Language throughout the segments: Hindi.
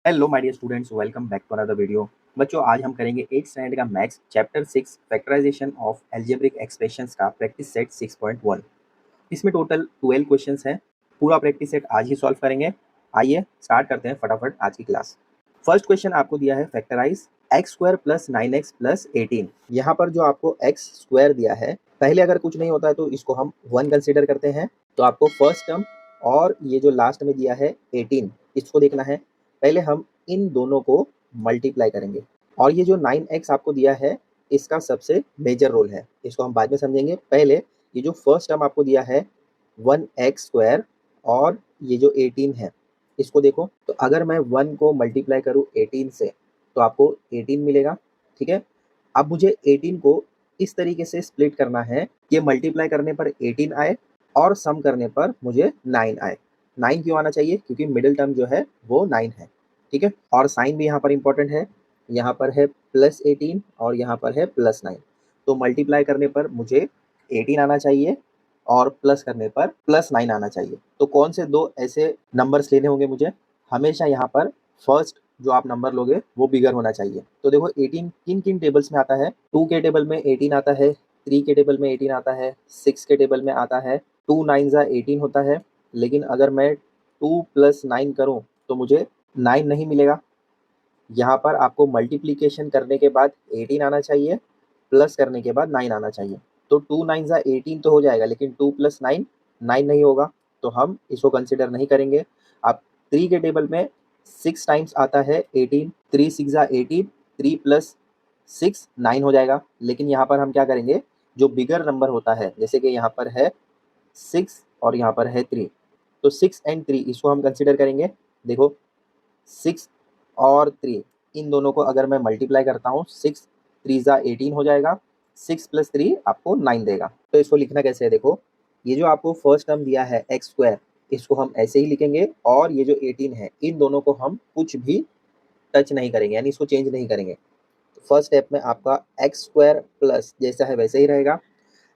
Hello my dear students, welcome back to another video. बच्चों, आज हम करेंगे 8th स्टैंडर्ड का maths chapter 6 factorisation of algebraic expressions का प्रैक्टिस सेट 6.1। इसमें टोटल 12 क्वेश्चंस हैं। पूरा प्रैक्टिस सेट आज ही सॉल्व करेंगे। आइए स्टार्ट करते हैं फटाफट आज की क्लास। फर्स्ट क्वेश्चन आपको दिया है factorise x square plus 9x plus 18। यहाँ पर जो आपको एक्स स्क्वायर दिया है, पहले अगर कुछ नहीं होता है तो इसको हम 1 कंसिडर करते हैं। तो आपको फर्स्ट टर्म और ये जो लास्ट में दिया है 18, इसको देखना है। पहले हम इन दोनों को मल्टीप्लाई करेंगे और ये जो 9x आपको दिया है इसका सबसे मेजर रोल है, इसको हम बाद में समझेंगे। पहले ये जो फर्स्ट टर्म आपको दिया है 1x स्क्वायर और ये जो 18 है, इसको देखो। तो अगर मैं 1 को मल्टीप्लाई करूँ 18 से तो आपको 18 मिलेगा। ठीक है, अब मुझे 18 को इस तरीके से स्प्लिट करना है कि मल्टीप्लाई करने पर 18 आए और सम करने पर मुझे 9 आए। 9 क्यों आना चाहिए? क्योंकि मिडिल टर्म जो है वो 9 है। ठीक है, और साइन भी यहाँ पर इंपॉर्टेंट है। यहाँ पर है प्लस 18 और यहाँ पर है प्लस 9। तो मल्टीप्लाई करने पर मुझे 18 आना चाहिए और प्लस करने पर प्लस 9 आना चाहिए। तो कौन से दो ऐसे नंबर्स लेने होंगे मुझे? हमेशा यहाँ पर फर्स्ट जो आप नंबर लोगे वो बिगर होना चाहिए। तो देखो 18 किन किन टेबल्स में आता है? 2 के टेबल में 18 आता है, 3 के टेबल में 18 आता है, 6 के टेबल में आता है। 2 9 जा 18 होता है, लेकिन अगर मैं 2 प्लस 9 करूँ तो मुझे 9 नहीं मिलेगा। यहाँ पर आपको मल्टीप्लिकेशन करने के बाद 18 आना चाहिए, प्लस करने के बाद 9 आना चाहिए। तो 2 9 जा 18 तो हो जाएगा, लेकिन 2 प्लस 9 9 नहीं होगा, तो हम इसको कंसिडर नहीं करेंगे। अब 3 के टेबल में 6 टाइम्स आता है 18, 3 6 जा 18, 3 प्लस 6 9 हो जाएगा। लेकिन यहाँ पर हम क्या करेंगे, जो बिगर नंबर होता है, जैसे कि यहाँ पर है 6 और यहाँ पर है 3, तो 6 एंड 3 इसको हम कंसिडर करेंगे। देखो 6 और 3 इन दोनों को अगर मैं मल्टीप्लाई करता हूँ, 6 3 जा 18 हो जाएगा, 6 प्लस 3 आपको 9 देगा। तो इसको लिखना कैसे है? देखो, ये जो आपको फर्स्ट टर्म दिया है एक्स स्क्वायर, इसको हम ऐसे ही लिखेंगे और ये जो 18 है इन दोनों को हम कुछ भी टच नहीं करेंगे, यानी इसको चेंज नहीं करेंगे। फर्स्ट स्टेप में आपका एक्स स्क्वायर प्लस जैसा है वैसे ही रहेगा।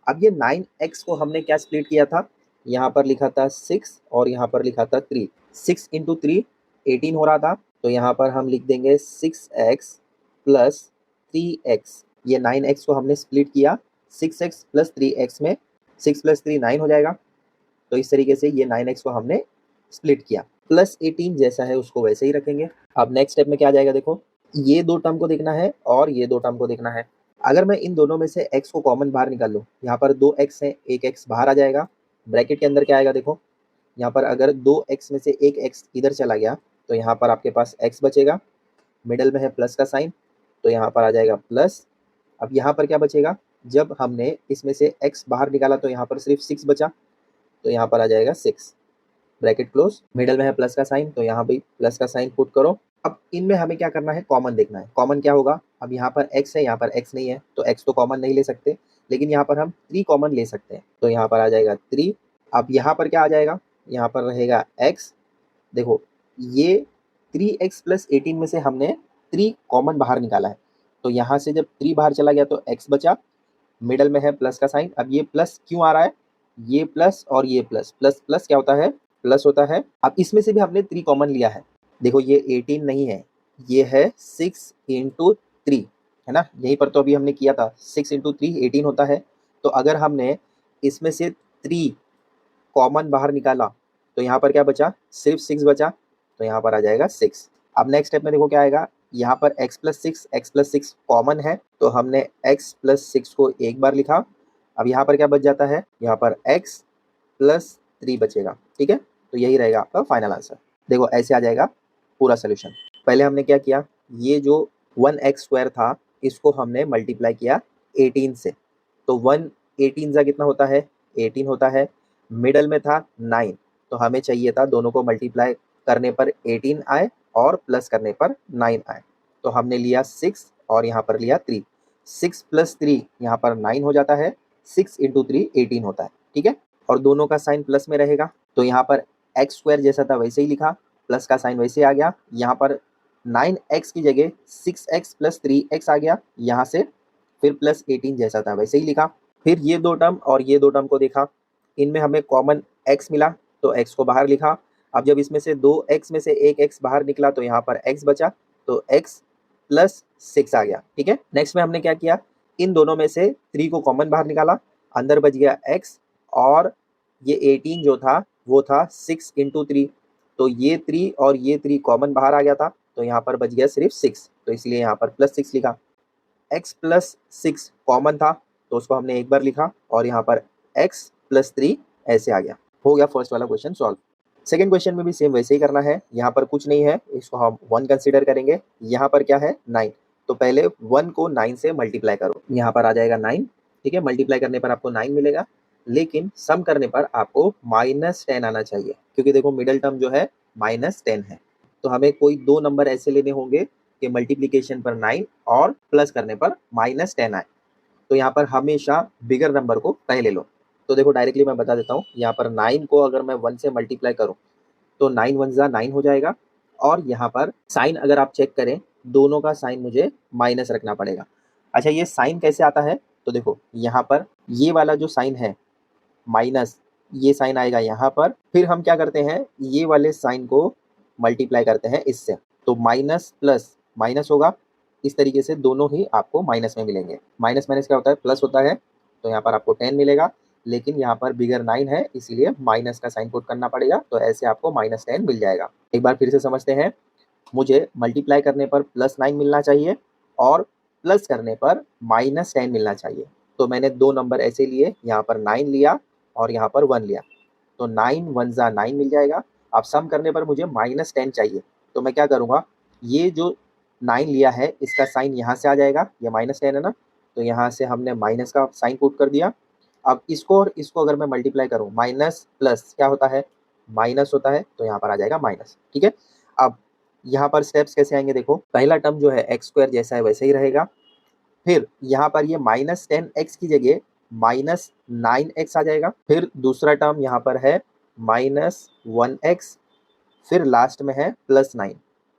अब ये 9x को हमने क्या स्प्लिट किया था? यहाँ पर लिखा था 6 और यहाँ पर लिखा था 3। 6 इंटू 3 18 हो रहा था, तो यहाँ पर हम लिख देंगे 6x प्लस 3x। ये 9x को हमने स्प्लिट किया 6x प्लस 3x में, 6 प्लस 3 9 हो जाएगा। तो इस तरीके से ये 9x को हमने स्प्लिट किया। प्लस 18 जैसा है उसको वैसे ही रखेंगे। अब नेक्स्ट स्टेप में क्या आ जाएगा? देखो, ये दो टर्म को देखना है और ये दो टर्म को देखना है। अगर मैं इन दोनों में से x को कॉमन बाहर निकाल लूँ, यहाँ पर 2x है, एक x बाहर आ जाएगा। ब्रैकेट के अंदर क्या आएगा? देखो, यहाँ पर अगर 2x में से एक x इधर चला गया तो यहाँ पर आपके पास x बचेगा। मिडल में है प्लस का साइन, तो यहाँ पर आ जाएगा प्लस। अब यहाँ पर क्या बचेगा? जब हमने इसमें से x बाहर निकाला तो यहाँ पर सिर्फ 6 बचा, तो यहाँ पर आ जाएगा 6, ब्रैकेट क्लोज। मिडल में है प्लस का साइन, तो यहाँ भी प्लस का साइन पुट करो। अब इनमें हमें क्या करना है? कॉमन देखना है। कॉमन क्या होगा? अब यहाँ पर x है, यहाँ पर x नहीं है, तो x तो कॉमन नहीं ले सकते, लेकिन यहाँ पर हम 3 कॉमन ले सकते हैं, तो यहाँ पर आ जाएगा 3। अब यहाँ पर क्या आ जाएगा? यहाँ पर रहेगा x। देखो, ये 3x प्लस 18 में से हमने 3 कॉमन बाहर निकाला है, तो यहाँ से जब 3 बाहर चला गया तो x बचा। मिडल में है प्लस का साइन। अब ये प्लस क्यों आ रहा है? ये प्लस और ये प्लस, प्लस प्लस क्या होता है? प्लस होता है। अब इसमें से भी हमने 3 कॉमन लिया है। देखो, ये 18 नहीं है, ये है 6 इंटू 3, है ना? यहीं पर तो अभी हमने किया था, 6 इंटू 3 18 होता है। तो अगर हमने इसमें से 3 कॉमन बाहर निकाला तो यहाँ पर क्या बचा? सिर्फ 6 बचा, तो यहाँ पर आ जाएगा 6। अब नेक्स्ट स्टेप में देखो क्या आएगा? यहाँ पर x प्लस 6 कॉमन है, तो हमने x प्लस 6 को एक बार लिखा। अब यहाँ पर क्या बच जाता है? यहाँ पर x प्लस 3 बचेगा। ठीक है, तो यही रहेगा आपका फाइनल आंसर। देखो, ऐसे आ जाएगा पूरा सोल्यूशन। पहले हमने क्या किया? ये जो 1x स्क्वायर था इसको हमने मल्टीप्लाई किया 18 से, तो 1 18 जा कितना होता है? 18 होता है। मिडल में था 9, तो हमें चाहिए था दोनों को मल्टीप्लाई करने पर 18 आए और प्लस करने पर 9 आए, तो हमने लिया 6 और यहाँ पर लिया 3। 6 प्लस 3 यहाँ पर 9 हो जाता है, 6 इंटू 3 18 होता है। ठीक है, और दोनों का साइन प्लस में रहेगा, तो यहाँ पर एक्स स्क्वायर जैसा था वैसे ही लिखा, प्लस का साइन वैसे आ गया। यहाँ पर 9x की जगह 6x प्लस 3x आ गया, यहाँ से फिर प्लस 18 जैसा था वैसे ही लिखा। फिर ये दो टर्म और ये दो टर्म को देखा, इनमें हमें कॉमन x मिला, तो x को बाहर लिखा। अब जब इसमें से 2x में से एक x बाहर निकला तो यहाँ पर x बचा, तो x प्लस 6 आ गया। ठीक है, नेक्स्ट में हमने क्या किया, इन दोनों में से 3 को कॉमन बाहर निकाला, अंदर बच गया x, और ये 18 जो था वो था 6 इंटू 3, तो ये 3 और ये 3 कॉमन बाहर आ गया था, तो यहाँ पर बच गया सिर्फ 6, तो इसलिए यहाँ पर प्लस 6 लिखा। x प्लस 6 कॉमन था तो उसको हमने एक बार लिखा, और यहाँ पर x प्लस 3 ऐसे आ गया। हो गया फर्स्ट वाला क्वेश्चन सॉल्व। सेकेंड क्वेश्चन में भी सेम वैसे ही करना है, यहाँ पर कुछ नहीं है, इसको हम 1 कंसीडर करेंगे। यहाँ पर क्या है 9, तो पहले 1 को 9 से मल्टीप्लाई करो, यहाँ पर आ जाएगा 9। ठीक है, मल्टीप्लाई करने पर आपको 9 मिलेगा, लेकिन सम करने पर आपको -10 आना चाहिए, क्योंकि देखो मिडल टर्म जो है -10 है, तो हमें कोई 2 नंबर ऐसे लेने होंगे कि मल्टीप्लीकेशन पर 9 और प्लस करने पर -10 आए। तो यहाँ पर हमेशा बिगर नंबर को पहले लो। तो देखो डायरेक्टली मैं बता देता हूँ, यहाँ पर 9 को अगर मैं 1 से मल्टीप्लाई करूँ तो 9 1 जा 9 हो जाएगा, और यहाँ पर साइन अगर आप चेक करें, दोनों का साइन मुझे माइनस रखना पड़ेगा। अच्छा, ये साइन कैसे आता है, तो देखो यहाँ पर ये वाला जो साइन है माइनस, ये साइन आएगा यहाँ पर, फिर हम क्या करते हैं, ये वाले साइन को मल्टीप्लाई करते हैं इससे, तो माइनस प्लस माइनस होगा, इस तरीके से दोनों ही आपको माइनस में मिलेंगे। माइनस माइनस क्या होता है, प्लस होता है, तो यहाँ पर आपको 10 मिलेगा, लेकिन यहाँ पर बिगर 9 है इसीलिए माइनस का साइन पुट करना पड़ेगा, तो ऐसे आपको -10 मिल जाएगा। एक बार फिर से समझते हैं, मुझे मल्टीप्लाई करने पर +9 मिलना चाहिए और प्लस करने पर -10 मिलना चाहिए, तो मैंने 2 नंबर ऐसे लिए, यहाँ पर 9 लिया और यहाँ पर 1 लिया, तो 9 1 जा 9 मिल जाएगा। अब सम करने पर मुझे -10 चाहिए, तो मैं क्या करूँगा, ये जो 9 लिया है इसका साइन यहाँ से आ जाएगा, ये -10 है ना, तो यहाँ से हमने माइनस का साइन पुट कर दिया। अब इसको और इसको अगर मैं मल्टीप्लाई करूँ, माइनस प्लस क्या होता है, माइनस होता है, तो यहाँ पर आ जाएगा माइनस। ठीक है, अब यहाँ पर स्टेप्स कैसे आएंगे, देखो पहला टर्म जो है x² जैसा है वैसे ही रहेगा, फिर यहाँ पर ये -10x की जगह -9x आ जाएगा, फिर दूसरा टर्म यहाँ पर है -1x, फिर लास्ट में है +9,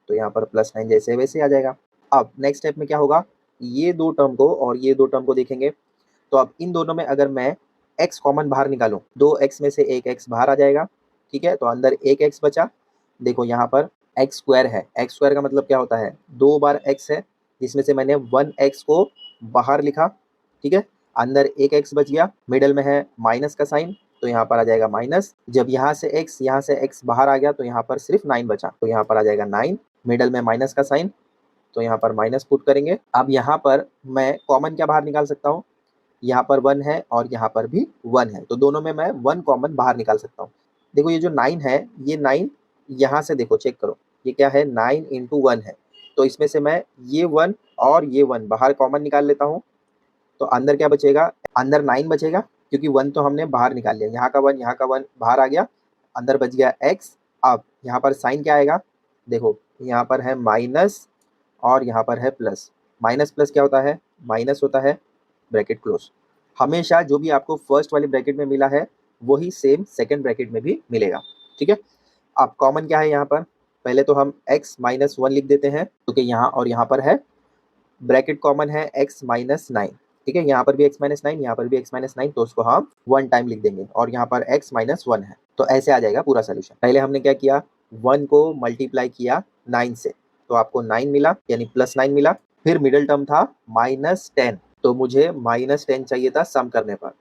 तो यहाँ पर +9 जैसे वैसे आ जाएगा। अब नेक्स्ट स्टेप में क्या होगा, ये 2 टर्म को और ये 2 टर्म को देखेंगे, तो अब इन दोनों में अगर मैं x कॉमन बाहर निकालूं, 2x में से एक x बाहर आ जाएगा। ठीक है, तो अंदर एक x बचा, देखो यहाँ पर x² है, x² का मतलब क्या होता है, 2 बार x है, जिसमें से मैंने 1x को बाहर लिखा। ठीक है, अंदर एक x बच गया, मिडल में है माइनस का साइन, तो यहाँ पर आ जाएगा माइनस। जब यहाँ से x बाहर आ गया तो यहाँ पर सिर्फ 9 बचा, तो यहाँ पर आ जाएगा 9, मिडल में माइनस का साइन, तो यहाँ पर माइनस पुट करेंगे। अब यहाँ पर मैं कॉमन क्या बाहर निकाल सकता हूँ, यहाँ पर 1 है और यहाँ पर भी 1 है, तो दोनों में मैं 1 कॉमन बाहर निकाल सकता हूँ। देखो ये जो 9 है, ये 9 यहाँ से देखो चेक करो, ये क्या है, 9 इंटू 1 है, तो इसमें से मैं ये 1 और ये 1 बाहर कॉमन निकाल लेता हूँ, तो अंदर क्या बचेगा, अंदर 9 बचेगा, क्योंकि 1 तो हमने बाहर निकाल लिया, यहाँ का 1 यहाँ का 1 बाहर आ गया, अंदर बच गया x। अब यहाँ पर साइन क्या आएगा, देखो यहाँ पर है माइनस और यहाँ पर है प्लस, माइनस प्लस क्या होता है, माइनस होता है, ब्रैकेट क्लोज। हमेशा जो भी आपको फर्स्ट वाली ब्रैकेट में मिला है वही सेम सेकंड ब्रैकेट में भी मिलेगा। ठीक है, अब कॉमन क्या है यहाँ पर, पहले तो हम x -1 लिख देते हैं, क्योंकि यहाँ और यहाँ पर है, ब्रैकेट कॉमन है x -9। ठीक है, यहाँ पर भी x -9, यहाँ पर भी x -9, तो उसको हम 1 टाइम लिख देंगे, और यहाँ पर x -1 है, तो ऐसे आ जाएगा पूरा सोल्यूशन। पहले हमने क्या किया, 1 को मल्टीप्लाई किया 9 से, तो आपको 9 मिला, यानी +9 मिला, फिर मिडिल टर्म था -10, तो मुझे -10 चाहिए था सम करने पर।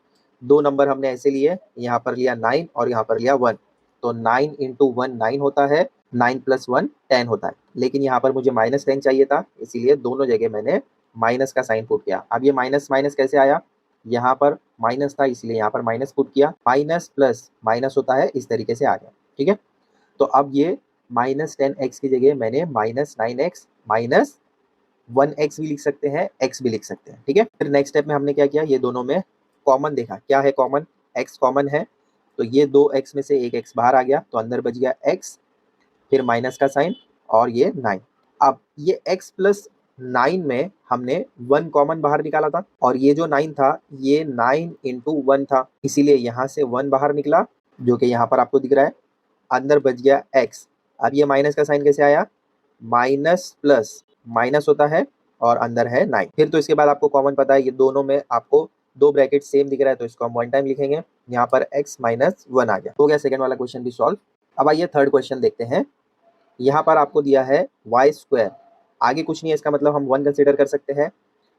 2 नंबर हमने ऐसे लिए, यहाँ पर लिया 9 और यहाँ पर लिया 1, तो 9 इंटू 1 9 होता है, 9 + 1 10 होता है, लेकिन यहाँ पर मुझे -10 चाहिए था, इसीलिए दोनों जगह मैंने माइनस का साइन पुट किया। अब ये माइनस माइनस कैसे आया, यहाँ पर माइनस था इसलिए यहाँ पर माइनस पुट किया, माइनस प्लस माइनस होता है, इस तरीके से आ गया। ठीक है, तो अब ये -10x की जगह मैंने -9x -1x भी लिख सकते हैं, x भी लिख सकते हैं। ठीक है, फिर नेक्स्ट स्टेप में हमने क्या किया, ये दोनों में कॉमन देखा, क्या है कॉमन, x कॉमन है, तो ये 2x में से एक x बाहर आ गया, तो अंदर बच गया x, फिर माइनस का साइन और ये 9। अब ये x + 9 में हमने 1 कॉमन बाहर निकाला था, और ये जो 9 था ये 9 इंटू 1 था, इसीलिए यहाँ से 1 बाहर निकला, जो कि यहाँ पर आपको दिख रहा है, अंदर बच गया x। अब ये माइनस का साइन कैसे आया, माइनस प्लस माइनस होता है और अंदर है 9। फिर तो इसके बाद आपको कॉमन पता है, ये दोनों में आपको 2 ब्रैकेट सेम दिख रहा है, तो इसको हम 1 टाइम लिखेंगे, यहाँ पर x -1 आ गया। हो गया सेकंड वाला क्वेश्चन भी सॉल्व। अब आइए थर्ड क्वेश्चन देखते हैं। यहाँ पर आपको दिया है वाई स्क्वायर, आगे कुछ नहीं है, इसका मतलब हम 1 कंसिडर कर सकते हैं।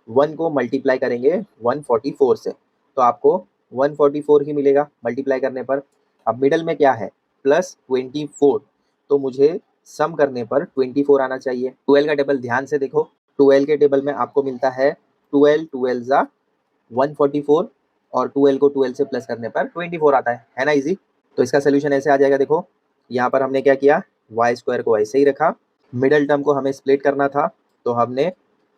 1 को मल्टीप्लाई करेंगे 144 से, तो आपको 144 ही मिलेगा मल्टीप्लाई करने पर। अब मिडल में क्या है, +24, तो मुझे सम करने पर 24 आना चाहिए। 12 का टेबल ध्यान से देखो, 12 के टेबल में आपको मिलता है 12 12 ज़ा 144, और 12 को 12 से प्लस करने पर 24 आता है ना इजी। तो इसका सोल्यूशन ऐसे आ जाएगा। देखो यहाँ पर हमने क्या किया, वाई स्क्वायर को ऐसे ही रखा, मिडल टर्म को हमें स्प्लिट करना था, तो हमने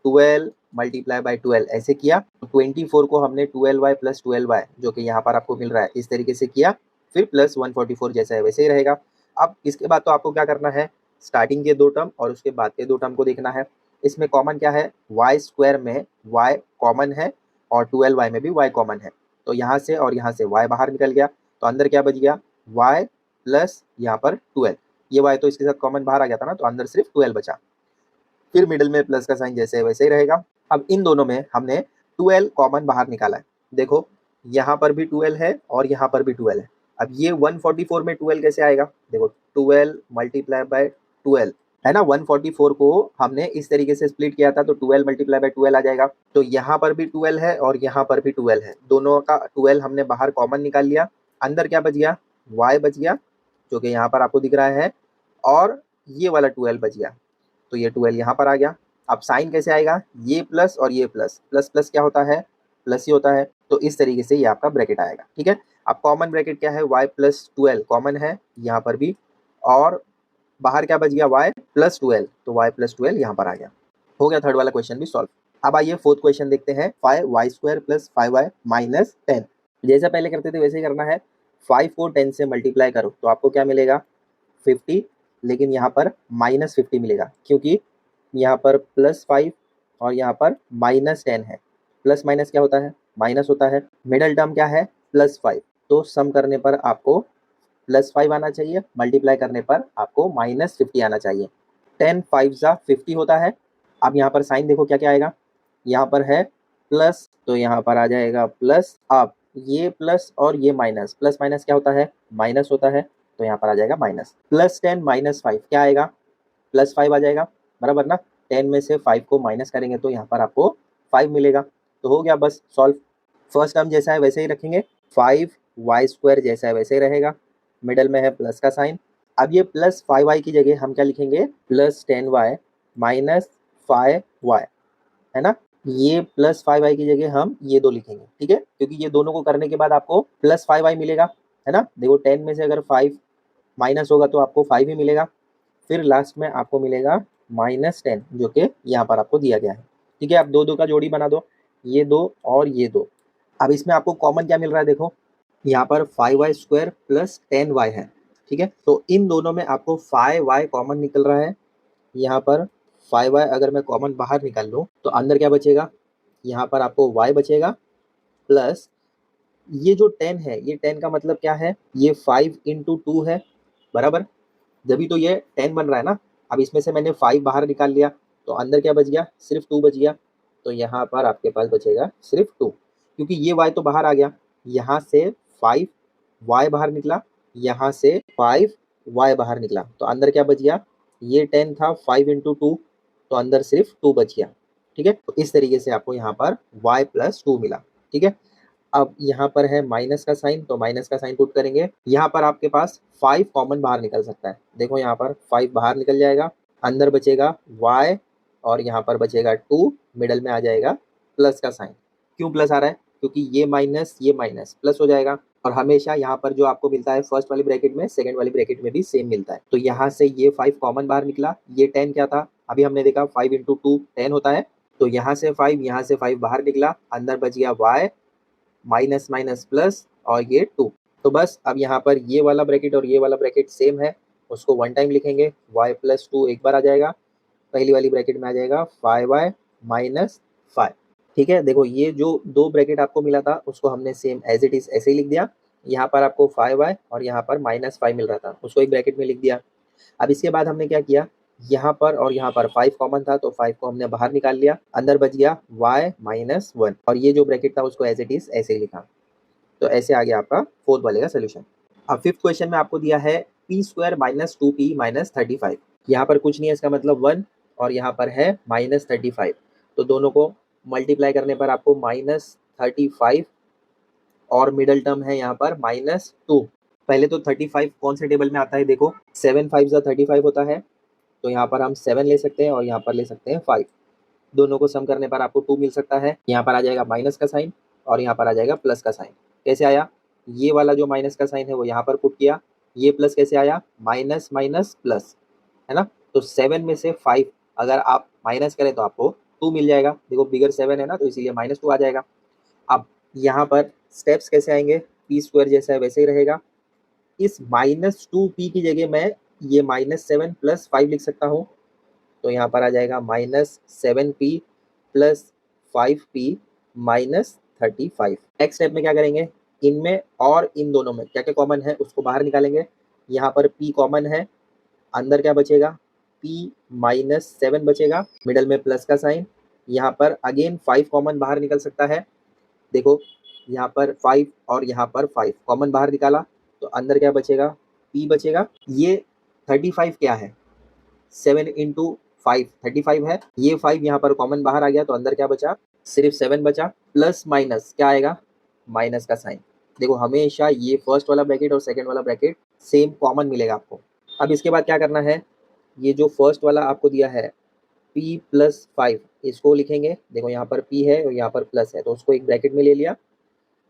12 मल्टीप्लाई बाई 12 ऐसे किया। 24 को हमने 12y प्लस 12y, जो कि यहाँ पर आपको मिल रहा है, इस तरीके से किया, फिर प्लस 144 जैसा है वैसे ही रहेगा। अब इसके बाद तो आपको क्या करना है, स्टार्टिंग के 2 टर्म और उसके बाद के 2 टर्म को देखना है। इसमें कॉमन क्या है, वाई स्क्वायर में y कॉमन है और 12y में भी y कॉमन है, तो यहाँ से और यहाँ से y बाहर निकल गया, तो अंदर क्या बच गया, y प्लस यहाँ पर 12, ये y तो इसके साथ कॉमन बाहर आ गया था ना, तो अंदर सिर्फ 12 बचा। फिर मिडिल में प्लस का साइन जैसे वैसे ही रहेगा। अब इन दोनों में हमने 12 कॉमन बाहर निकाला है। देखो यहाँ पर भी 12 है और यहाँ पर भी 12 है। अब ये 144 में 12 कैसे आएगा, देखो 12 मल्टीप्लाई बाय 12 है ना, 144 को हमने इस तरीके से स्प्लिट किया था, तो 12 मल्टीप्लाई बाय 12 आ जाएगा। तो यहाँ पर भी 12 है और यहाँ पर भी 12 है, दोनों का 12 हमने बाहर कॉमन निकाल लिया। अंदर क्या बच गया, y बच गया, जो कि यहाँ पर आपको दिख रहा है, और ये वाला 12 बच गया, तो ये 12 यहाँ पर आ गया। अब साइन कैसे आएगा, ये प्लस और ये प्लस, प्लस प्लस क्या होता है, प्लस ही होता है, तो इस तरीके से ये आपका ब्रैकेट आएगा। ठीक है, अब कॉमन ब्रैकेट क्या है, y प्लस 12 कॉमन है यहाँ पर भी, और बाहर क्या बच गया, y प्लस 12, तो y प्लस 12 यहाँ पर आ गया। हो गया थर्ड वाला क्वेश्चन भी सॉल्व। अब आइए फोर्थ क्वेश्चन देखते हैं, 5y square plus 5y minus 10। जैसा पहले करते थे वैसे ही करना है। 5 को 10 से मल्टीप्लाई करो तो आपको क्या मिलेगा, 50, लेकिन यहाँ पर -50 मिलेगा, क्योंकि यहाँ पर +5 और यहाँ पर -10 है। प्लस माइनस क्या होता है, माइनस होता है। मिडल टर्म क्या है, +5, तो सम करने पर आपको +5 आना चाहिए, मल्टीप्लाई करने पर आपको -50 आना चाहिए। 10 5 ज़ा 50 होता है। अब यहाँ पर साइन देखो क्या क्या आएगा, यहाँ पर है प्लस, तो यहाँ पर आ जाएगा प्लस। अब ये प्लस और ये माइनस, प्लस माइनस क्या होता है, माइनस होता है, तो यहाँ पर आ जाएगा माइनस। +10 -5 क्या आएगा, +5 आ जाएगा, बराबर ना। 10 में से 5 को माइनस करेंगे तो यहाँ पर आपको 5 मिलेगा, तो हो गया बस सॉल्व। फर्स्ट टर्म जैसा है वैसे ही रखेंगे, 5y स्क्वायर जैसा है वैसे ही रहेगा, मिडल में है प्लस का साइन। अब ये प्लस 5y की जगह हम क्या लिखेंगे, +10y माइनस 5y, है ना। ये +5y की जगह हम ये 2 लिखेंगे, ठीक है, क्योंकि ये दोनों को करने के बाद आपको +5y मिलेगा, है ना। देखो 10 में से अगर 5 माइनस होगा तो आपको 5 ही मिलेगा, फिर लास्ट में आपको मिलेगा -10, जो कि यहाँ पर आपको दिया गया है। ठीक है, अब 2 2 का जोड़ी बना दो, ये 2 और ये 2। अब इसमें आपको कॉमन क्या मिल रहा है, देखो यहाँ पर 5y स्क्वायर प्लस 10y है। ठीक है, तो इन दोनों में आपको 5y कॉमन निकल रहा है। यहाँ पर 5y अगर मैं कॉमन बाहर निकाल लूँ तो अंदर क्या बचेगा, यहाँ पर आपको y बचेगा, प्लस ये जो 10 है, ये 10 का मतलब क्या है, ये 5 इंटू 2 है, बराबर, जभी तो ये 10 बन रहा है ना। अब इसमें से मैंने 5 बाहर निकाल लिया, तो अंदर क्या बच गया, सिर्फ 2 बच गया, तो यहाँ पर आपके पास बचेगा सिर्फ 2, क्योंकि ये y तो बाहर आ गया, यहाँ से 5y बाहर निकला, यहाँ से 5y बाहर निकला, तो अंदर क्या बच गया, ये 10 था, 5 इंटू 2, तो अंदर सिर्फ 2 बच गया। ठीक है, तो इस तरीके से आपको यहाँ पर y प्लस 2 मिला। ठीक है, अब यहाँ पर है माइनस का साइन, तो माइनस का साइन पुट करेंगे। यहाँ पर आपके पास 5 कॉमन बाहर निकल सकता है, देखो यहाँ पर 5 बाहर निकल जाएगा, अंदर बचेगा y और यहाँ पर बचेगा 2, मिडल में आ जाएगा प्लस का साइन। क्यों प्लस आ रहा है, क्योंकि ये माइनस प्लस हो जाएगा, और हमेशा यहाँ पर जो आपको मिलता है फर्स्ट वाली ब्रैकेट में, सेकंड वाली ब्रैकेट में भी सेम मिलता है। तो यहाँ से ये 5 कॉमन बाहर निकला, ये 10 क्या था, अभी हमने देखा 5 इंटू 2 10 होता है, तो यहाँ से 5, यहाँ से 5 बाहर निकला, अंदर बच गया y माइनस माइनस प्लस और ये 2। तो बस अब यहाँ पर ये वाला ब्रैकेट और ये वाला ब्रैकेट सेम है, उसको वन टाइम लिखेंगे, y प्लस 2 एक बार आ जाएगा, पहली वाली ब्रैकेट में आ जाएगा 5y माइनस 5। ठीक है, देखो ये जो 2 ब्रैकेट आपको मिला था उसको हमने सेम एज इट इज ऐसे ही लिख दिया। यहाँ पर आपको 5y और यहाँ पर -5 मिल रहा था, उसको एक ब्रैकेट में लिख दिया। अब इसके बाद हमने क्या किया, यहाँ पर और यहाँ पर 5 कॉमन था, तो 5 को हमने बाहर निकाल लिया, अंदर बच गया y माइनस 1, और ये जो ब्रैकेट था उसको एज इट इज ऐसे ही लिखा। तो ऐसे आ गया आपका फोर्थ वाले का सोल्यूशन। अब फिफ्थ क्वेश्चन में आपको दिया है P square minus 2p minus 35। यहाँ पर कुछ नहीं है, इसका मतलब 1 और यहाँ पर है माइनस 35। तो दोनों को मल्टीप्लाई करने पर आपको माइनस 35 और मिडल टर्म है यहाँ पर माइनस 2। पहले तो 35 कौन से टेबल में आता है देखो, 7 5 जा 35 होता है, तो यहाँ पर हम 7 ले सकते हैं और यहाँ पर ले सकते हैं 5। दोनों को सम करने पर आपको 2 मिल सकता है। यहाँ पर आ जाएगा माइनस का साइन और यहाँ पर आ जाएगा प्लस का साइन। कैसे आया, ये वाला जो माइनस का साइन है वो यहाँ पर पुट किया, ये प्लस कैसे आया, माइनस माइनस प्लस, है ना। तो 7 में से 5 अगर आप माइनस करें तो आपको 2 मिल जाएगा। देखो बिगर 7 है ना, तो इसीलिए माइनस 2 आ जाएगा। अब यहाँ पर स्टेप्स कैसे आएंगे, पी स्क्वायर जैसा है वैसे ही रहेगा। इस माइनस 2p की जगह मैं ये माइनस 7 प्लस 5 लिख सकता हूँ, तो यहाँ पर आ जाएगा minus 7p plus 5p minus 35। Next step में क्या करेंगे, इनमें और इन दोनों में क्या क्या कॉमन है उसको बाहर निकालेंगे। यहाँ पर p कॉमन है, अंदर क्या बचेगा, p माइनस 7 बचेगा, मिडल में प्लस का साइन। यहाँ पर अगेन 5 कॉमन बाहर निकल सकता है। देखो यहाँ पर 5 और यहाँ पर 5 कॉमन बाहर निकाला, तो अंदर क्या बचेगा, p बचेगा। ये 35 क्या है, 7 इंटू 5 35 है। ये 5 यहाँ पर कॉमन बाहर आ गया, तो अंदर क्या बचा, सिर्फ 7 बचा। प्लस माइनस क्या आएगा, माइनस का साइन। देखो हमेशा ये फर्स्ट वाला ब्रैकेट और सेकेंड वाला ब्रैकेट सेम कॉमन मिलेगा आपको। अब इसके बाद क्या करना है, ये जो फर्स्ट वाला आपको दिया है p प्लस 5, इसको लिखेंगे। देखो यहाँ पर p है और यहाँ पर प्लस है, तो उसको एक ब्रैकेट में ले लिया।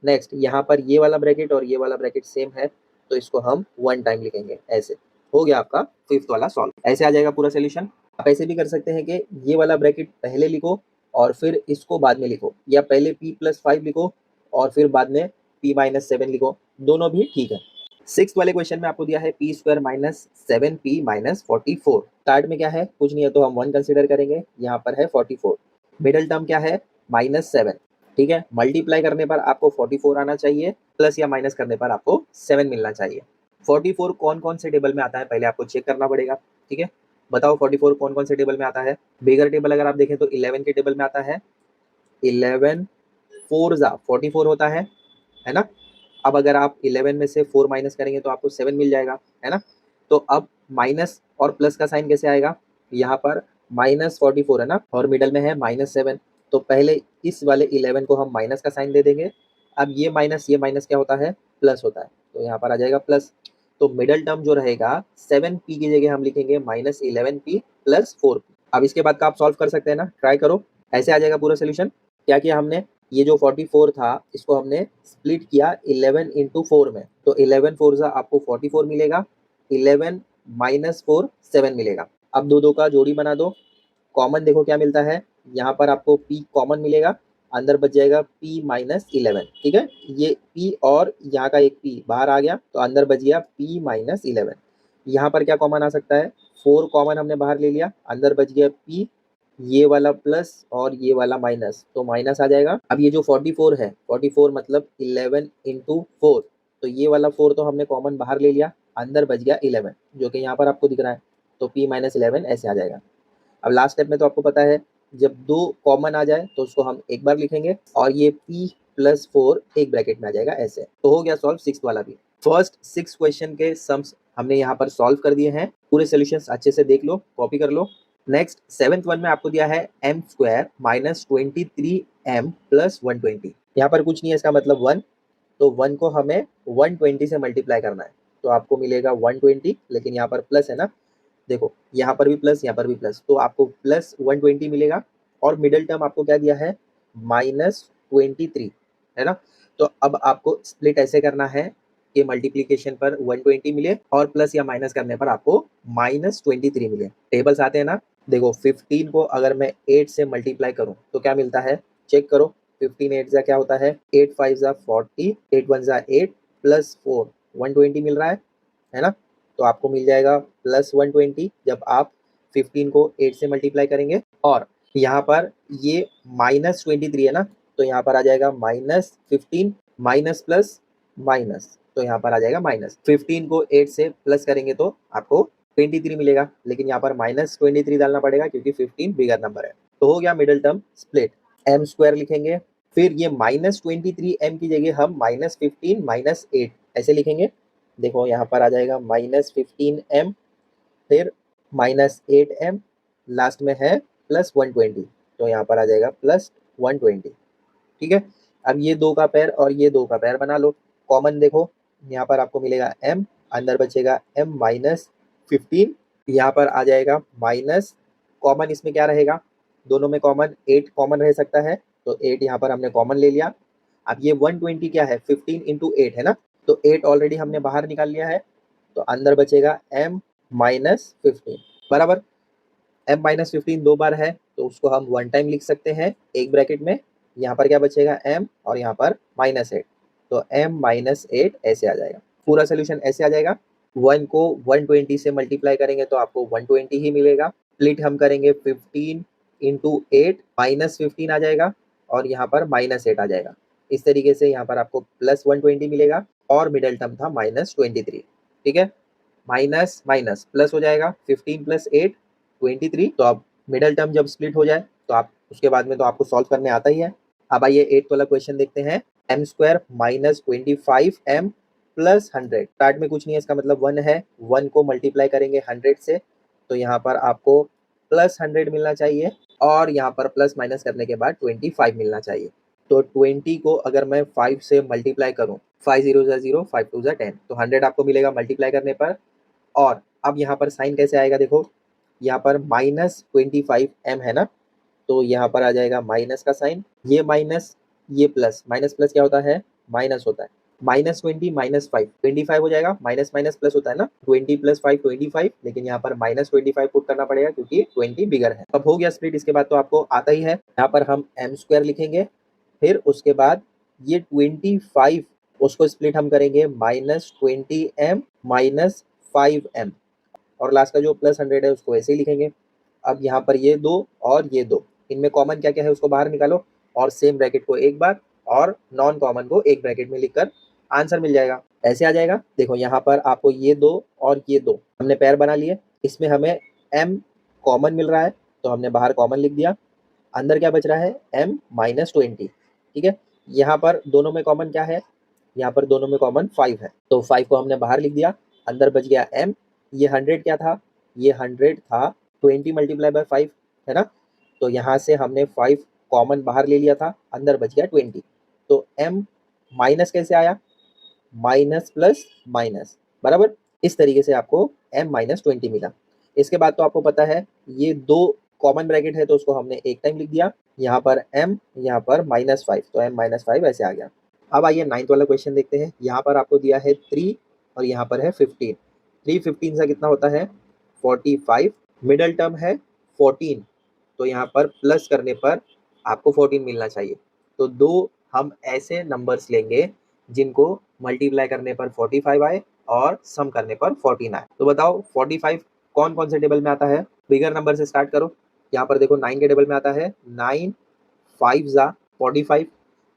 नेक्स्ट यहाँ पर ये वाला ब्रैकेट और ये वाला ब्रैकेट सेम है, तो इसको हम 1 टाइम लिखेंगे। ऐसे हो गया आपका फिफ्थ वाला सॉल्व। ऐसे आ जाएगा पूरा सोल्यूशन। आप ऐसे भी कर सकते हैं कि ये वाला ब्रैकेट पहले लिखो और फिर इसको बाद में लिखो, या पहले p प्लस 5 लिखो और फिर बाद में p माइनस 7 लिखो, दोनों भी ठीक है। सिक्स वाले क्वेश्चन में आपको दिया है P square minus 7p minus 44। Start में क्या है, कुछ नहीं है तो हम 1 कंसिडर करेंगे, यहाँ पर है 44। मिडल टर्म क्या है, माइनस 7, ठीक है। मल्टीप्लाई करने पर आपको 44 आना चाहिए, प्लस या माइनस करने पर आपको 7 मिलना चाहिए। 44 कौन कौन से टेबल में आता है पहले आपको चेक करना पड़ेगा, ठीक है। बताओ 44 कौन कौन से टेबल में आता है। बिगर टेबल अगर आप देखें तो 11 के टेबल में आता है। 11 4 जा 44 होता है ना। अब अगर आप 11 में से 4 माइनस करेंगे तो आपको 7 मिल जाएगा, है ना। तो अब माइनस और प्लस का साइन कैसे आएगा, यहाँ पर माइनस 44 है ना, और मिडल में है माइनस 7, तो पहले इस वाले 11 को हम माइनस का साइन दे देंगे। अब ये माइनस क्या होता है, प्लस होता है, तो यहाँ पर आ जाएगा प्लस। तो मिडल टर्म जो रहेगा 7p की जगह हम लिखेंगे माइनस 11p प्लस 4p। अब इसके बाद का आप सॉल्व कर सकते हैं ना, ट्राई करो। ऐसे आ जाएगा पूरा सोल्यूशन। क्या किया हमने, ये जो 44 था इसको हमने स्प्लिट किया 11 इंटू 4 में, तो 11 4 जा आपको 44 मिलेगा, 11 माइनस 4 7 मिलेगा। अब दो दो का जोड़ी बना दो, कॉमन देखो क्या मिलता है, यहाँ पर आपको p कॉमन मिलेगा, अंदर बच जाएगा p माइनस 11, ठीक है। ये p और यहाँ का एक p बाहर आ गया, तो अंदर बच गया p माइनस 11। यहाँ पर क्या कॉमन आ सकता है, 4 कॉमन हमने बाहर ले लिया, अंदर बच गया p, ये वाला प्लस और ये वाला माइनस, तो माइनस आ जाएगा। अब ये जो 44 है, 44 मतलब 11 इंटू 4, तो ये वाला 4 तो हमने कॉमन बाहर ले लिया, अंदर बच गया 11 जो कि यहाँ पर आपको दिख रहा है, तो p माइनस 11 ऐसे आ जाएगा। अब लास्ट स्टेप में तो आपको पता है, जब दो कॉमन आ जाए तो उसको हम एक बार लिखेंगे और ये p प्लस 4 एक ब्रैकेट में आ जाएगा ऐसे। तो हो गया सॉल्व सिक्स वाला भी। फर्स्ट 6 क्वेश्चन के सम्स हमने यहाँ पर सॉल्व कर दिए हैं। पूरे सोल्यूशंस अच्छे से देख लो, कॉपी कर लो। नेक्स्ट 7th वन में आपको दिया है m square minus 23m plus 120। यहाँ पर कुछ नहीं है, इसका मतलब 1, तो 1 को हमें 120 से मल्टीप्लाई करना है, तो आपको मिलेगा 120, लेकिन यहाँ पर प्लस है ना, देखो यहाँ पर भी प्लस यहाँ पर भी प्लस, तो आपको प्लस 120 मिलेगा। और मिडिल टर्म आपको क्या दिया है, माइनस 23, है ना। तो अब आपको स्प्लिट ऐसे करना है कि मल्टीप्लीकेशन पर 120 मिले और प्लस या माइनस करने पर आपको माइनस 23 मिले। टेबल्स आते हैं ना, देखो 15 को अगर मैं 8 से मल्टीप्लाई करूं तो क्या मिलता है, चेक करो। 15 8 जा क्या होता है, 8 5 जा 40, 8 1 जा 8 प्लस 4 120 मिल रहा है ना। तो आपको मिल जाएगा प्लस 120 जब आप 15 को 8 से मल्टीप्लाई करेंगे। और यहाँ पर ये माइनस 23 है ना, तो यहाँ पर आ जाएगा माइनस 15, माइनस प्लस माइनस, तो यहाँ पर आ जाएगा माइनस। 15 को 8 से प्लस करेंगे तो आपको 23 मिलेगा, लेकिन यहाँ पर माइनस 23 डालना पड़ेगा क्योंकि 15 बिगर नंबर है। तो हो गया middle term split. m square लिखेंगे, फिर ये माइनस 23m की जगह हम माइनस 15 माइनस 8 ऐसे लिखेंगे। देखो यहाँ पर आ जाएगा -15m, फिर -8m, लास्ट में है +120, तो यहाँ पर आ जाएगा +120। ठीक है, अब ये दो का पेयर और ये दो का पेयर बना लो। कॉमन देखो, यहाँ पर आपको मिलेगा m, अंदर बचेगा m -15, यहाँ पर आ जाएगा माइनस, कॉमन इसमें क्या रहेगा, दोनों में कॉमन 8 कॉमन रह सकता है, तो 8 यहाँ पर हमने कॉमन ले लिया। अब ये 120 क्या है, 15 इंटू 8 है ना, तो 8 ऑलरेडी हमने बाहर निकाल लिया है, तो अंदर बचेगा m -15 बराबर। m-15 दो बार है तो उसको हम वन टाइम लिख सकते हैं एक ब्रैकेट में। यहाँ पर क्या बचेगा m और यहाँ पर -8, तो m-8 ऐसे आ जाएगा। पूरा सोल्यूशन ऐसे आ जाएगा। 1 को 120 से मल्टीप्लाई करेंगे तो आपको 120 ही मिलेगा। स्प्लिट हम करेंगे 15 इंटू 8, -15 आ जाएगा और यहाँ पर -8 आ जाएगा। इस तरीके से यहाँ पर आपको +120 मिलेगा और मिडल टर्म था -23। ठीक है, माइनस माइनस प्लस हो जाएगा, 15 + 8 23। तो अब मिडल टर्म जब स्प्लिट हो जाए तो आप उसके बाद में तो आपको सॉल्व करने आता ही है। अब आइए 8th वाला क्वेश्चन देखते हैं। m² -25m + 100, स्टार्ट में कुछ नहीं है, इसका मतलब 1 है। 1 को मल्टीप्लाई करेंगे 100 से, तो यहाँ पर आपको +100 मिलना चाहिए और यहाँ पर प्लस माइनस करने के बाद 25 मिलना चाहिए। तो 20 को अगर मैं 5 से मल्टीप्लाई करूँ, 5 0 0, 5 2 10, तो 100 आपको मिलेगा मल्टीप्लाई करने पर। और अब यहाँ पर साइन कैसे आएगा, देखो यहाँ पर -25m है ना, तो यहाँ पर आ जाएगा माइनस का साइन, ये माइनस ये प्लस, माइनस प्लस क्या होता है, माइनस होता है। -20 -5 25 हो जाएगा, माइनस माइनस प्लस होता है ना, 20 + 5 25, लेकिन यहाँ पर -25 पुट करना पड़ेगा क्योंकि 20 बिगर है। अब हो गया स्प्लिट, इसके बाद तो आपको आता ही है। यहाँ पर हम m² लिखेंगे, फिर उसके बाद ये 25 उसको स्प्लिट हम करेंगे -20m -5m, और लास्ट का जो +100 है उसको ऐसे ही लिखेंगे। अब यहाँ पर ये दो और ये दो, इनमें कॉमन क्या क्या है उसको बाहर निकालो और सेम ब्रैकेट को एक बार और नॉन कॉमन को एक ब्रैकेट में लिखकर आंसर मिल जाएगा। ऐसे आ जाएगा। देखो यहाँ पर आपको ये दो और ये दो हमने पेयर बना लिए, इसमें हमें m कॉमन मिल रहा है तो हमने बाहर कॉमन लिख दिया। अंदर क्या बच रहा है, m -20। ठीक है, यहाँ पर दोनों में कॉमन क्या है, यहाँ पर दोनों में कॉमन 5 है, तो 5 को हमने बाहर लिख दिया। अंदर बच गया m, ये 100 क्या था, ये 100 था 20 × 5 है ना, तो यहाँ से हमने 5 कॉमन बाहर ले लिया था, अंदर बच गया 20। तो m माइनस कैसे आया, माइनस प्लस माइनस बराबर। इस तरीके से आपको m -20 मिला। इसके बाद तो आपको पता है ये दो कॉमन ब्रैकेट है तो उसको हमने एक टाइम लिख दिया, यहाँ पर m, यहाँ पर -5, तो m -5 ऐसे आ गया। अब आइए 9th वाला क्वेश्चन देखते हैं। यहाँ पर आपको दिया है 3 और यहाँ पर है 15। 3 15 से कितना होता है, 45, मिडल टर्म है 14, तो यहाँ पर प्लस करने पर आपको 14 मिलना चाहिए। तो दो हम ऐसे नंबर्स लेंगे जिनको मल्टीप्लाई करने पर 45 आए और सम करने पर 14 आए। तो बताओ 45 कौन कौन से टेबल में आता है, बिगर नंबर से स्टार्ट करो। यहाँ पर देखो 9 के टेबल में आता है, 9 5 ज़ा 45।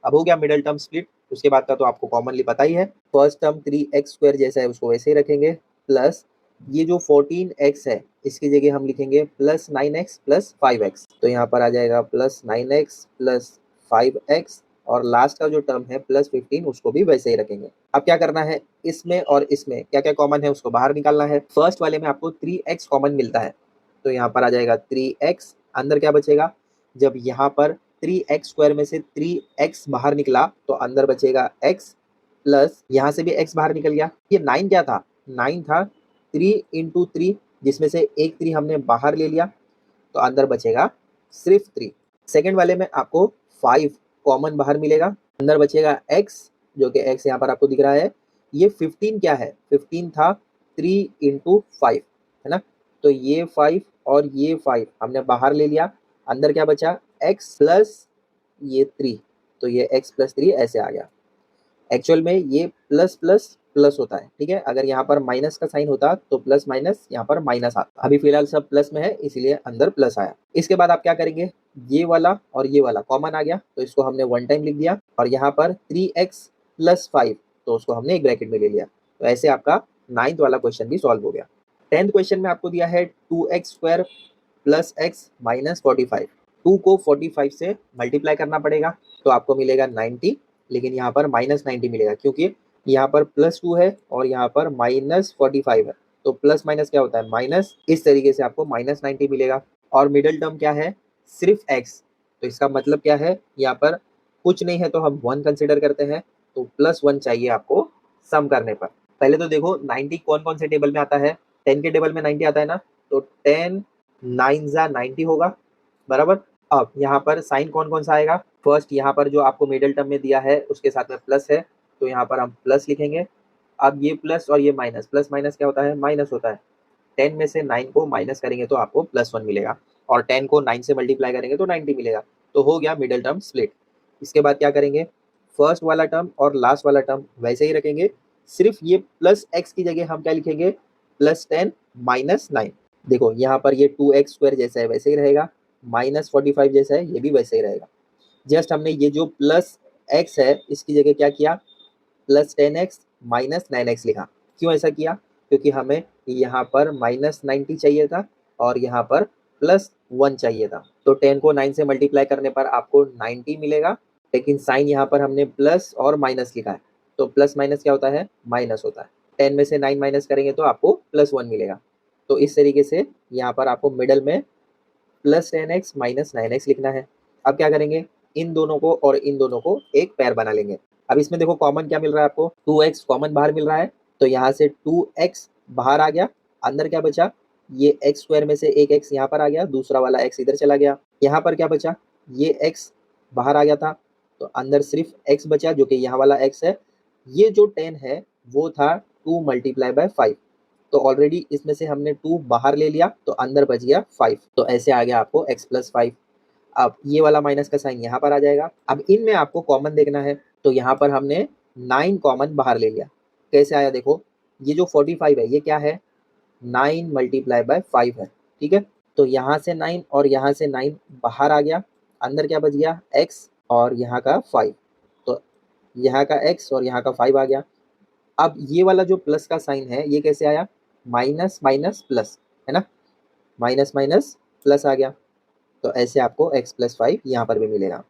अब हो गया मिडल टर्म स्प्लिट, उसके बाद का तो आपको कॉमनली पता ही है। फर्स्ट टर्म 3x² जैसा है उसको वैसे ही रखेंगे, प्लस ये जो 14x है इसकी जगह हम लिखेंगे +9x + 5x, तो यहाँ पर आ जाएगा +9x + 5x, और लास्ट का जो टर्म है +15 उसको भी वैसे ही रखेंगे। अब क्या करना है, इसमें और इसमें क्या क्या कॉमन है उसको बाहर निकालना है। फर्स्ट वाले में आपको 3x कॉमन मिलता है, तो यहाँ पर आ जाएगा 3x, अंदर क्या बचेगा, जब यहाँ पर 3x² में से 3x बाहर निकला तो अंदर बचेगा x, प्लस यहाँ से भी x बाहर निकल गया। ये 9 क्या था, 9 था 3 × 3, जिसमें से एक 3 हमने बाहर ले लिया, तो अंदर बचेगा सिर्फ 3। सेकेंड वाले में आपको 5 कॉमन बाहर मिलेगा, अंदर बचेगा x, जो कि x यहाँ पर आपको दिख रहा है। ये 15 क्या है, 15 था 3 × 5 है ना, तो ये 5 और ये 5 हमने बाहर ले लिया, अंदर क्या बचा, x प्लस ये 3, तो ये x + 3 ऐसे आ गया। एक्चुअल में ये प्लस प्लस प्लस होता है, ठीक है। अगर यहाँ पर माइनस का साइन होता तो प्लस माइनस यहाँ पर माइनस आता। अभी फिलहाल सब प्लस में है इसलिए अंदर प्लस आया। इसके बाद आप क्या करेंगे, ये वाला और ये वाला कॉमन आ गया तो इसको हमने वन टाइम लिख दिया, और यहाँ पर 3x + 5 तो उसको हमने एक ब्रैकेट में ले लिया। तो ऐसे आपका 9th वाला क्वेश्चन भी सॉल्व हो गया। 10th क्वेश्चन में आपको दिया है 2x² + x - 45। 2 को 45 से मल्टीप्लाई करना पड़ेगा तो आपको मिलेगा 90, लेकिन यहाँ पर -90 मिलेगा क्योंकि यहाँ पर +2 है और यहाँ पर -45 है, तो प्लस माइनस क्या होता है माइनस, इस तरीके से आपको -90 मिलेगा। और मिडल टर्म क्या है, सिर्फ x, तो इसका मतलब क्या है, यहाँ पर कुछ नहीं है तो हम 1 कंसिडर करते हैं, तो +1 चाहिए आपको सम करने पर। पहले तो देखो 90 कौन कौन से टेबल में आता है, 10 के टेबल में 90 आता है ना, तो 10 9 जा 90 होगा, बराबर। अब यहाँ पर साइन कौन कौन सा आएगा, फर्स्ट यहाँ पर जो आपको मिडल टर्म में दिया है उसके साथ में प्लस है, तो यहाँ पर हम प्लस लिखेंगे। अब ये प्लस और ये माइनस, प्लस माइनस क्या होता है, माइनस होता है। 10 में से 9 को माइनस करेंगे तो आपको +1 मिलेगा, और 10 को 9 से मल्टीप्लाई करेंगे तो 90 मिलेगा। तो हो गया मिडल टर्म स्प्लिट। इसके बाद क्या करेंगे, फर्स्ट वाला टर्म और लास्ट वाला टर्म वैसे ही रखेंगे, सिर्फ ये प्लस एक्स की जगह हम क्या लिखेंगे, +10 -9। देखो यहाँ पर ये 2x² जैसा है वैसे ही रहेगा, -45 जैसा है ये भी वैसे ही रहेगा। जस्ट हमने ये जो प्लस एक्स है इसकी जगह क्या किया, +10x -9x लिखा। क्यों ऐसा किया, क्योंकि हमें यहाँ पर -90 चाहिए था और यहाँ पर +1 चाहिए था। तो 10 को 9 से मल्टीप्लाई करने पर आपको 90 मिलेगा, लेकिन साइन यहाँ पर हमने प्लस और माइनस लिखा है, तो प्लस माइनस क्या होता है, माइनस होता है। 10 में से 9 माइनस करेंगे तो आपको +1 मिलेगा। तो इस तरीके से यहाँ पर आपको मिडल में +10x -9x लिखना है। अब क्या करेंगे, इन दोनों को और इन दोनों को एक पेयर बना लेंगे। अब इसमें देखो कॉमन क्या मिल रहा है आपको, 2x कॉमन बाहर मिल रहा है, तो यहाँ से 2x बाहर आ गया, अंदर क्या बचा, ये x² में से एक x यहाँ पर आ गया, दूसरा वाला x इधर चला गया। यहाँ पर क्या बचा, ये x बाहर आ गया था, तो अंदर सिर्फ x बचा जो कि यहाँ वाला x है। ये जो 10 है वो था 2 × 5, तो ऑलरेडी इसमें से हमने 2 बाहर ले लिया, तो अंदर बच गया 5, तो ऐसे आ गया आपको x + 5। अब ये वाला माइनस का साइन यहाँ पर आ जाएगा। अब इनमें आपको कॉमन देखना है, तो यहाँ पर हमने 9 कॉमन बाहर ले लिया। कैसे आया देखो, ये जो 45 है ये क्या है, 9 × 5 है, ठीक है। तो यहाँ से 9 और यहाँ से 9 बाहर आ गया, अंदर क्या बच गया, x और यहाँ का 5, तो यहाँ का x और यहाँ का 5 आ गया। अब ये वाला जो प्लस का साइन है ये कैसे आया, माइनस माइनस प्लस, है ना, माइनस माइनस प्लस आ गया, तो ऐसे आपको x + 5 यहाँ पर भी मिलेगा।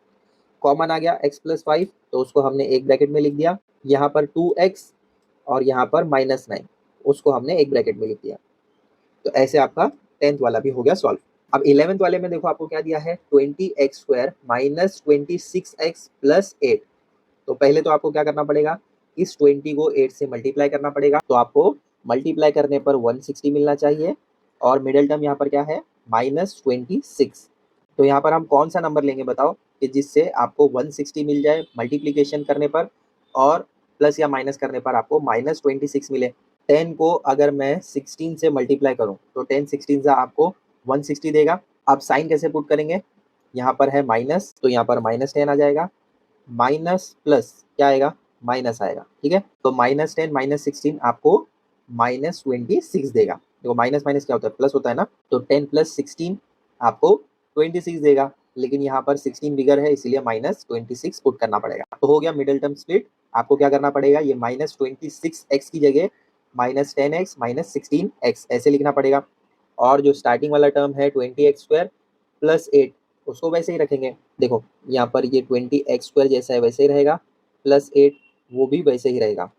कॉमन आ गया x + 5, तो उसको हमने एक ब्रैकेट में लिख दिया। यहाँ पर 2x और यहाँ पर -9, उसको हमने एक ब्रैकेट में लिख दिया। तो ऐसे आपका 10th वाला भी हो गया सॉल्व। अब 11th वाले में देखो आपको क्या दिया है, 20x² -26x + 8। तो पहले तो आपको क्या करना पड़ेगा, इस 20 को 8 से मल्टीप्लाई करना पड़ेगा, तो आपको मल्टीप्लाई करने पर 160 मिलना चाहिए, और मिडल टर्म यहाँ पर क्या है, -26। तो यहाँ पर हम कौन सा नंबर लेंगे बताओ, कि जिससे आपको 160 मिल जाए मल्टीप्लिकेशन करने पर, और प्लस या माइनस करने पर आपको -26 मिले। 10 को अगर मैं 16 से मल्टीप्लाई करूँ तो 10 16 से आपको 160 देगा। अब साइन कैसे पुट करेंगे, यहाँ पर है माइनस, तो यहाँ पर -10 आ जाएगा, माइनस प्लस क्या आएगा, माइनस आएगा, ठीक है। तो -10 -16 आपको -26 देगा। देखो माइनस माइनस क्या होता है, प्लस होता है ना, तो 10 + 16 आपको 26 देगा, लेकिन यहाँ पर 16 बिगर है इसीलिए -26 पुट करना पड़ेगा। तो हो गया मिडल टर्म स्प्लिट। आपको क्या करना पड़ेगा, ये -26x की जगह -10x -16x ऐसे लिखना पड़ेगा, और जो स्टार्टिंग वाला टर्म है 20x² + 8 उसको वैसे ही रखेंगे। देखो यहाँ पर ये 20x² जैसा है वैसे ही रहेगा, +8 वो भी वैसे ही रहेगा।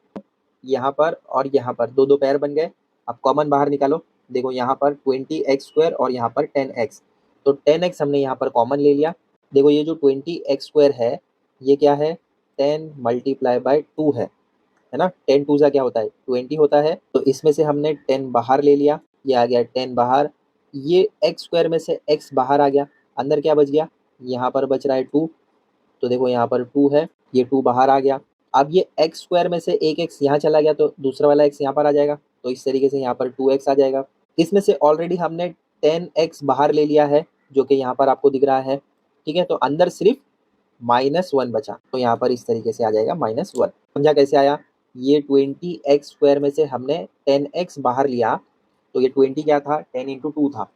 यहाँ पर और यहाँ पर दो दो पैर बन गए। अब कॉमन बाहर निकालो, देखो यहाँ पर 20x² और यहाँ पर 10x, तो 10x हमने यहाँ पर कॉमन ले लिया। देखो ये जो 20x² है ये क्या है, 10 × 2 है ना, 10 2 क्या होता है, 20 होता है, तो इसमें से हमने 10 बाहर ले लिया, ये आ गया 10 बाहर, ये x² में से x बाहर आ गया, अंदर क्या बच गया, यहाँ पर बच रहा है 2, तो देखो यहाँ पर 2 है, ये 2 बाहर आ गया। अब ये x² में से एक x यहाँ चला गया, तो दूसरा वाला x यहाँ पर आ जाएगा, तो इस तरीके से यहाँ पर 2x आ जाएगा। इसमें से ऑलरेडी हमने 10x बाहर ले लिया है, जो कि यहाँ पर आपको दिख रहा है, ठीक है। तो अंदर सिर्फ -1 बचा, तो यहाँ पर इस तरीके से आ जाएगा -1। समझा कैसे आया, ये 20x² में से हमने 10x बाहर लिया, तो ये 20 क्या था, 10 × 2 था,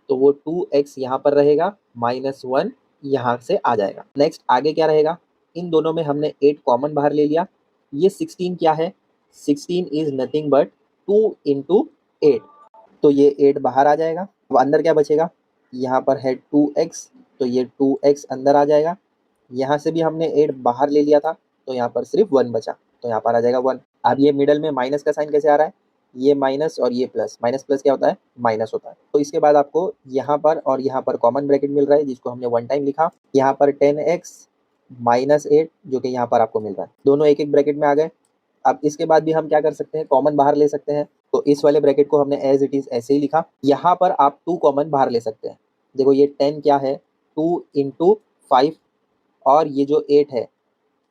तो वो 2x यहाँ पर रहेगा, -1 यहाँ से आ जाएगा। नेक्स्ट आगे क्या रहेगा, इन दोनों में हमने 8 कॉमन बाहर ले लिया। ये 16 क्या है, 16 इज नथिंग बट 2 × 8, तो ये 8 बाहर आ जाएगा। अब अंदर क्या बचेगा, यहाँ पर है 2x, तो ये 2x अंदर आ जाएगा। यहाँ से भी हमने 8 बाहर ले लिया था, तो यहाँ पर सिर्फ 1 बचा, तो यहाँ पर आ जाएगा 1। अब ये मिडल में माइनस का साइन कैसे आ रहा है, ये माइनस और ये प्लस, माइनस प्लस क्या होता है, माइनस होता है। तो इसके बाद आपको यहाँ पर और यहाँ पर कॉमन ब्रैकेट मिल रहा है जिसको हमने वन टाइम लिखा। यहाँ पर 10x माइनस 8 जो कि यहाँ पर आपको मिल रहा है, दोनों एक एक ब्रैकेट में आ गए। अब इसके बाद भी हम क्या कर सकते हैं, कॉमन बाहर ले सकते हैं। तो इस वाले ब्रैकेट को हमने एज इट इज ऐसे ही लिखा। यहाँ पर आप 2 कॉमन बाहर ले सकते हैं। देखो ये 10 क्या है, 2 इंटू 5, और ये जो 8 है,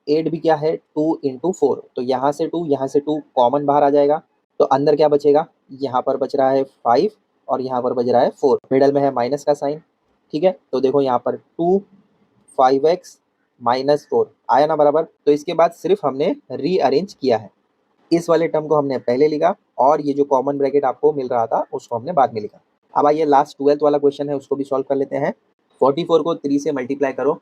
8 भी क्या है, 2 इंटू 4। तो यहाँ से 2, यहाँ से 2 कॉमन बाहर आ जाएगा। तो अंदर क्या बचेगा, यहाँ पर बच रहा है 5 और यहाँ पर बच रहा है 4। मिडल में है माइनस का साइन, ठीक है। तो देखो यहाँ पर 2 5x माइनस 4 आया ना बराबर। तो इसके बाद सिर्फ हमने रीअरेंज किया है। इस वाले टर्म को हमने पहले लिखा और ये जो कॉमन ब्रैकेट आपको मिल रहा था उसको हमने बाद में लिखा। अब आइए लास्ट 12th वाला क्वेश्चन है, उसको भी सॉल्व कर लेते हैं। 44 को 3 से मल्टीप्लाई करो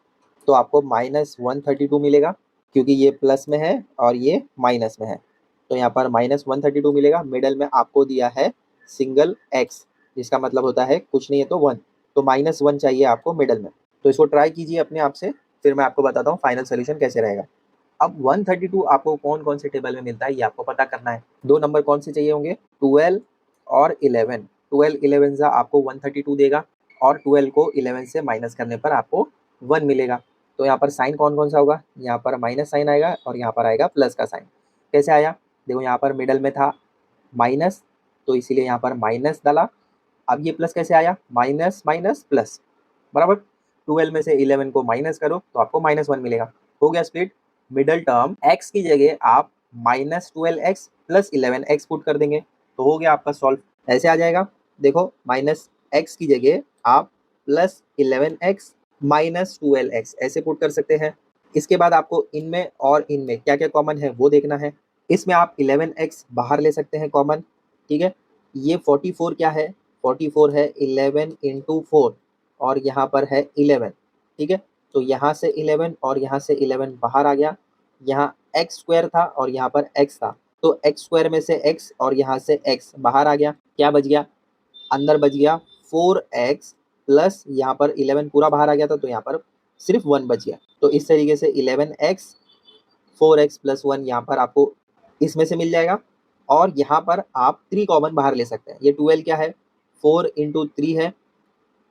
तो आपको -132 मिलेगा, क्योंकि ये प्लस में है और ये माइनस में है। तो यहाँ पर -132 मिलेगा। मिडल में आपको दिया है सिंगल x, जिसका मतलब होता है कुछ नहीं है तो 1। तो -1 चाहिए आपको मिडल में। तो इसको ट्राई कीजिए अपने आप से, फिर मैं आपको बताता हूँ फाइनल सोल्यूशन कैसे रहेगा। अब 132 आपको कौन कौन से टेबल में मिलता है ये आपको पता करना है। 2 नंबर कौन से चाहिए होंगे, 12 और 11। 12 11 से आपको 132 देगा और 12 को 11 से माइनस करने पर आपको 1 मिलेगा। तो यहाँ पर साइन कौन कौन सा होगा, यहाँ पर माइनस साइन आएगा और यहाँ पर आएगा प्लस का साइन। कैसे आया, देखो यहाँ पर मिडल में था माइनस, तो इसीलिए यहाँ पर माइनस डाला। अब ये प्लस कैसे आया, माइनस माइनस प्लस बराबर। 12 में से 11 को माइनस करो तो आपको -1 मिलेगा। हो गया स्प्लिट। मिडल टर्म x की जगह आप -12x प्लस 11x पुट कर देंगे तो हो गया आपका सॉल्व। ऐसे आ जाएगा, देखो -x की जगह आप प्लस 11x माइनस 12x ऐसे पुट कर सकते हैं। इसके बाद आपको इनमें और इनमें क्या क्या कॉमन है वो देखना है। इसमें आप 11x बाहर ले सकते हैं कॉमन, ठीक है। ये 44 क्या है, 44 है 11 इंटू 4 और यहाँ पर है 11, ठीक है। तो यहाँ से 11 और यहाँ से 11 बाहर आ गया। यहाँ एक्स स्क्वायर था और यहाँ पर x था, तो एक्स स्क्वायर में से x और यहाँ से x बाहर आ गया। क्या बच गया, अंदर बच गया 4x प्लस यहाँ पर 11 पूरा बाहर आ गया था तो यहाँ पर सिर्फ 1 बच गया। तो इस तरीके से 11x 4x प्लस 1 यहाँ पर आपको इसमें से मिल जाएगा। और यहाँ पर आप 3 कॉमन बाहर ले सकते हैं। ये 12 क्या है, 4 इंटू 3 है,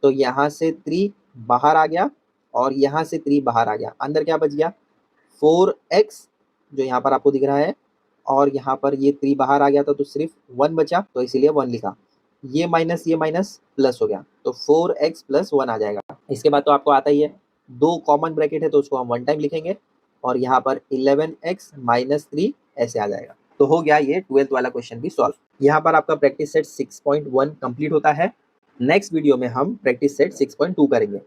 तो यहाँ से 3 बाहर आ गया और यहाँ से 3 बाहर आ गया। अंदर क्या बच गया, 4x जो यहाँ पर आपको दिख रहा है और यहाँ पर ये 3 बाहर आ गया था तो सिर्फ 1 बचा, तो इसीलिए 1 लिखा। ये माइनस प्लस हो गया तो 4x प्लस 1 आ जाएगा। इसके बाद तो आपको आता ही है, 2 कॉमन ब्रैकेट है तो उसको हम 1 टाइम लिखेंगे और यहाँ पर 11x माइनस 3 ऐसे आ जाएगा। तो हो गया ये 12th वाला क्वेश्चन भी सॉल्व। यहाँ पर आपका प्रैक्टिस सेट 6.1 कंप्लीट होता है। नेक्स्ट वीडियो में हम प्रैक्टिस सेट 6.2 करेंगे।